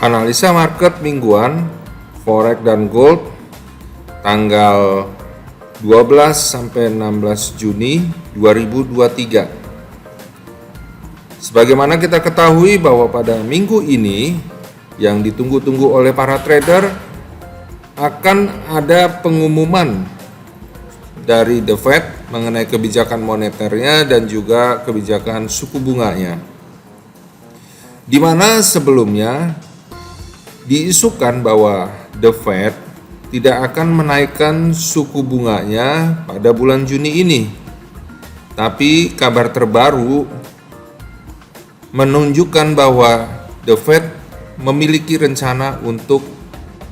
Analisa market mingguan forex dan gold tanggal 12 sampai 16 Juni 2023. Sebagaimana kita ketahui bahwa pada minggu ini yang ditunggu-tunggu oleh para trader akan ada pengumuman dari The Fed mengenai kebijakan moneternya dan juga kebijakan suku bunganya. Di mana sebelumnya diisukan bahwa The Fed tidak akan menaikkan suku bunganya pada bulan Juni ini. Tapi kabar terbaru menunjukkan bahwa The Fed memiliki rencana untuk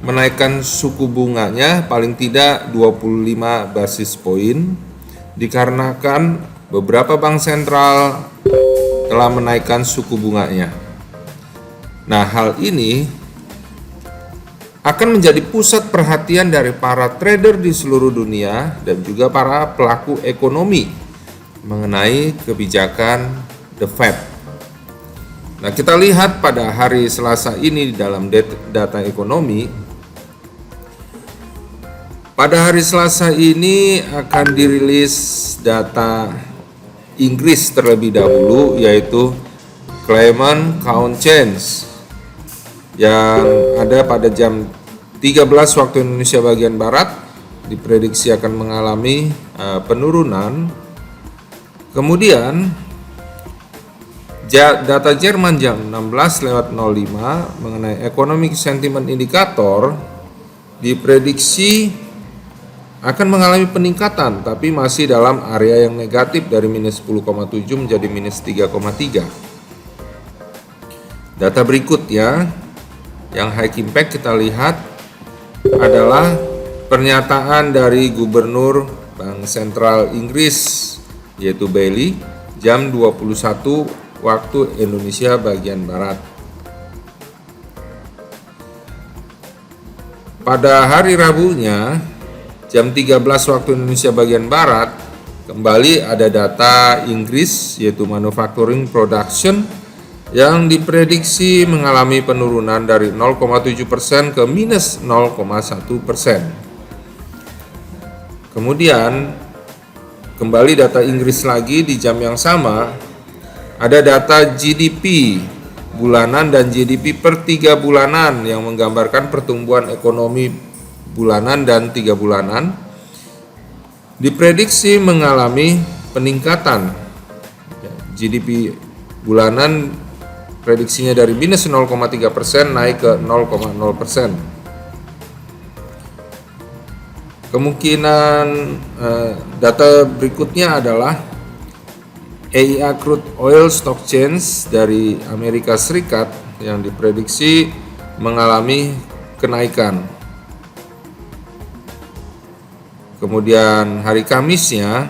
menaikkan suku bunganya paling tidak 25 basis poin dikarenakan beberapa bank sentral telah menaikkan suku bunganya. Nah, hal ini akan menjadi pusat perhatian dari para trader di seluruh dunia dan juga para pelaku ekonomi mengenai kebijakan The Fed. Nah, kita lihat pada hari Selasa ini dalam data ekonomi. Pada hari Selasa ini akan dirilis data Inggris terlebih dahulu, yaitu Clement Count Change yang ada pada jam 13 waktu Indonesia bagian Barat, diprediksi akan mengalami penurunan. Kemudian data Jerman jam 16:05 mengenai Economic Sentiment Indicator diprediksi akan mengalami peningkatan, tapi masih dalam area yang negatif dari minus 10,7 menjadi minus 3,3. Data berikutnya yang high impact kita lihat adalah pernyataan dari Gubernur Bank Sentral Inggris yaitu Bailey jam 21 waktu Indonesia bagian Barat. Pada hari Rabunya jam 13 waktu Indonesia bagian Barat kembali ada data Inggris yaitu Manufacturing Production yang diprediksi mengalami penurunan dari 0,7% ke minus 0,1%. Kemudian kembali data Inggris lagi di jam yang sama, ada data GDP bulanan dan GDP per 3 bulanan yang menggambarkan pertumbuhan ekonomi bulanan dan 3 bulanan. Diprediksi mengalami peningkatan. GDP bulanan prediksinya dari minus 0,3% naik ke 0,0%. Kemungkinan data berikutnya adalah EIA Crude Oil Stock Change dari Amerika Serikat yang diprediksi mengalami kenaikan. Kemudian hari Kamisnya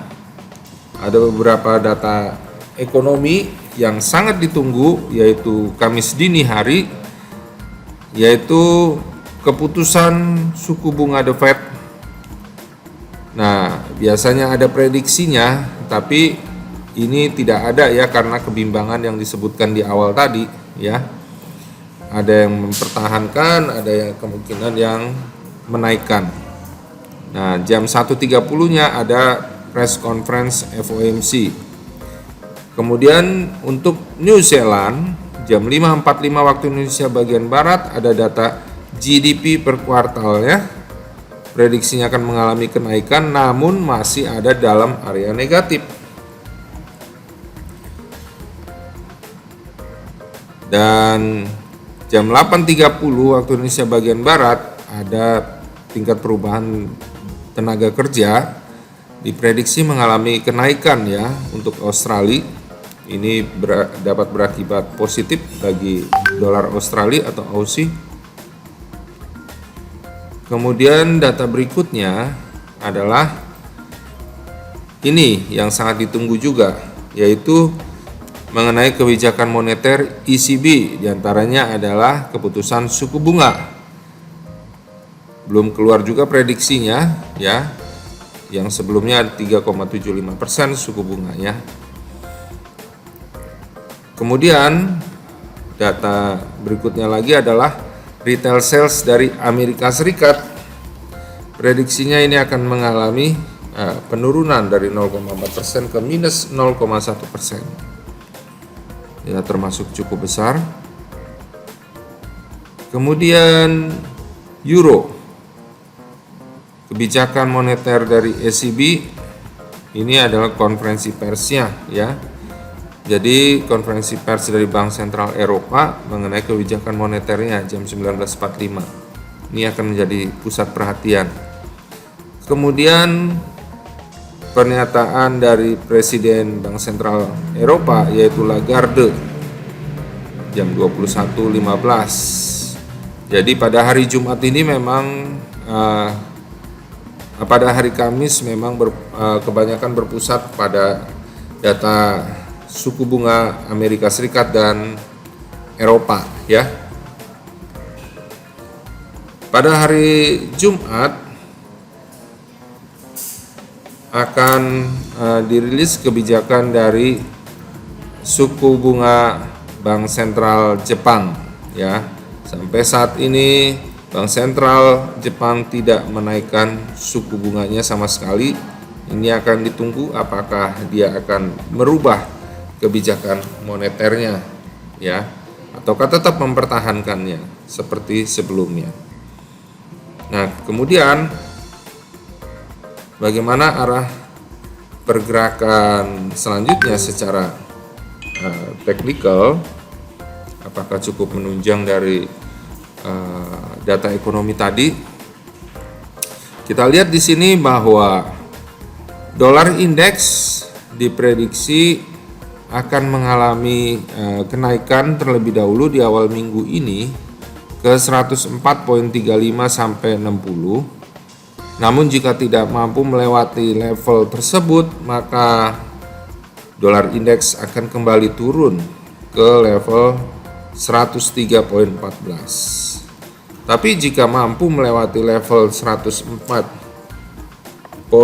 ada beberapa data ekonomi yang sangat ditunggu, yaitu Kamis dini hari, yaitu keputusan suku bunga The Fed. Nah, biasanya ada prediksinya, tapi ini tidak ada ya karena kebimbangan yang disebutkan di awal tadi ya. Ada yang mempertahankan, ada yang kemungkinan yang menaikkan. Nah, jam 1.30-nya ada press conference FOMC. Kemudian untuk New Zealand jam 5.45 waktu Indonesia bagian Barat ada data GDP per kuartalnya. Prediksinya akan mengalami kenaikan namun masih ada dalam area negatif. Dan jam 8.30 waktu Indonesia bagian Barat ada tingkat perubahan tenaga kerja diprediksi mengalami kenaikan ya untuk Australia. Ini dapat berakibat positif bagi dolar Australia atau Aussie. Kemudian data berikutnya adalah ini yang sangat ditunggu juga, yaitu mengenai kebijakan moneter ECB, diantaranya adalah keputusan suku bunga. Belum keluar juga prediksinya ya, yang sebelumnya 3,75% suku bunganya. Kemudian data berikutnya lagi adalah retail sales dari Amerika Serikat, prediksinya ini akan mengalami penurunan dari 0,4% ke minus 0,1%. Ya, termasuk cukup besar. Kemudian euro, kebijakan moneter dari ECB, ini adalah konferensi persnya ya. Jadi konferensi pers dari Bank Sentral Eropa mengenai kebijakan moneternya jam 19.45. Ini akan menjadi pusat perhatian. Kemudian pernyataan dari Presiden Bank Sentral Eropa yaitu Lagarde jam 21.15. Jadi pada hari Jumat ini memang pada hari Kamis memang kebanyakan berpusat pada data suku bunga Amerika Serikat dan Eropa ya. Pada hari Jumat akan dirilis kebijakan dari suku bunga Bank Sentral Jepang ya. Sampai saat ini Bank Sentral Jepang tidak menaikkan suku bunganya sama sekali. Ini akan ditunggu apakah dia akan merubah kebijakan moneternya ya, ataukah tetap mempertahankannya seperti sebelumnya. Nah, kemudian bagaimana arah pergerakan selanjutnya secara teknikal? Apakah cukup menunjang dari data ekonomi tadi? Kita lihat di sini bahwa dolar indeks diprediksi akan mengalami kenaikan terlebih dahulu di awal minggu ini ke 104.35 sampai 60. Namun jika tidak mampu melewati level tersebut, maka dolar indeks akan kembali turun ke level 103.14. Tapi jika mampu melewati level 104.59,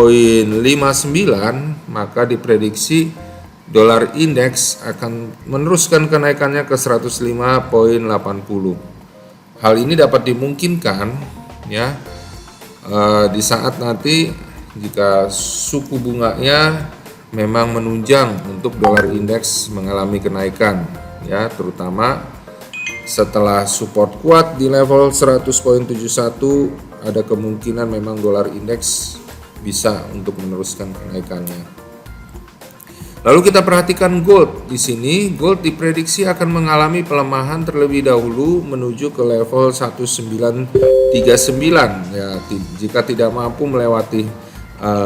maka diprediksi dolar indeks akan meneruskan kenaikannya ke 105.80. Hal ini dapat dimungkinkan ya di saat nanti jika suku bunganya memang menunjang untuk dolar indeks mengalami kenaikan ya, terutama setelah support kuat di level 100.71, ada kemungkinan memang dolar indeks bisa untuk meneruskan kenaikannya. Lalu kita perhatikan gold. Di sini gold diprediksi akan mengalami pelemahan terlebih dahulu menuju ke level 1939 ya. Jika tidak mampu melewati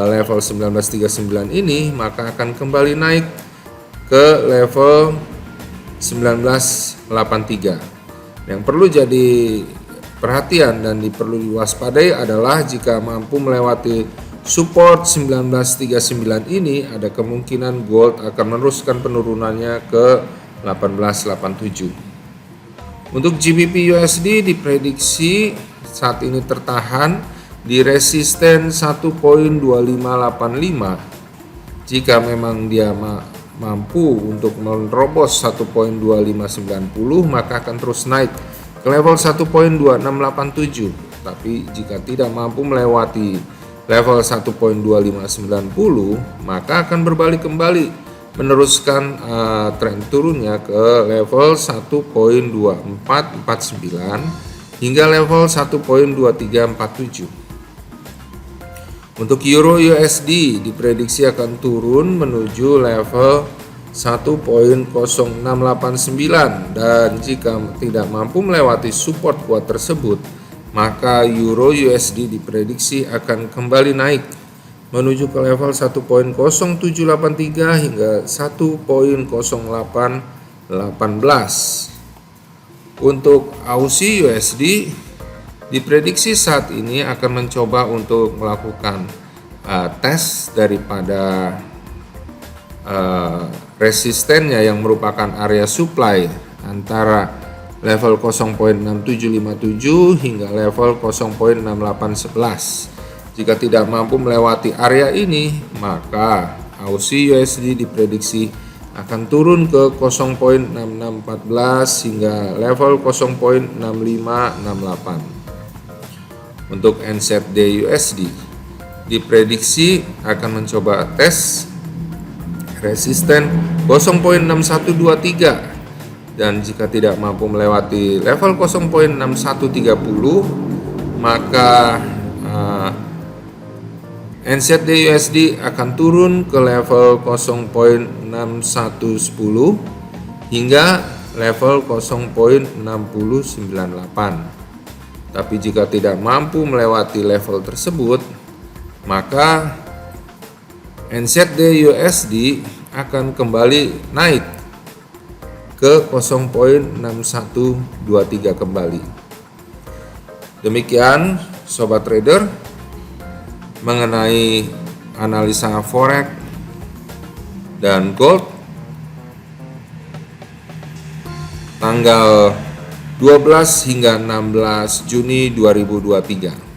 level 1939 ini, maka akan kembali naik ke level 1983. Yang perlu jadi perhatian dan perlu diwaspadai adalah jika mampu melewati support 1939 ini, ada kemungkinan gold akan meneruskan penurunannya ke 1887. Untuk GBP USD diprediksi saat ini tertahan di resisten 1.2585. Jika memang dia mampu untuk menerobos 1.2590, maka akan terus naik ke level 1.2687. Tapi jika tidak mampu melewati level 1.2590, maka akan berbalik kembali meneruskan tren turunnya ke level 1.2449 hingga level 1.2347. Untuk euro USD diprediksi akan turun menuju level 1.0689 dan jika tidak mampu melewati support kuat tersebut, maka euro USD diprediksi akan kembali naik menuju ke level 1.0783 hingga 1.0818. Untuk Aussie USD diprediksi saat ini akan mencoba untuk melakukan tes daripada resistennya yang merupakan area supply antara level 0.6757 hingga level 0.6811. Jika tidak mampu melewati area ini, maka Aussie USD diprediksi akan turun ke 0.6614 hingga level 0.6568. Untuk NZD USD diprediksi akan mencoba tes resisten 0.6123 dan jika tidak mampu melewati level 0.6130 maka NZD USD akan turun ke level 0.6110 hingga level 0.6098. Tapi jika tidak mampu melewati level tersebut, maka NZD USD akan kembali naik ke 0.6123 kembali. Demikian sobat trader mengenai analisa forex dan gold tanggal 12 hingga 16 Juni 2023.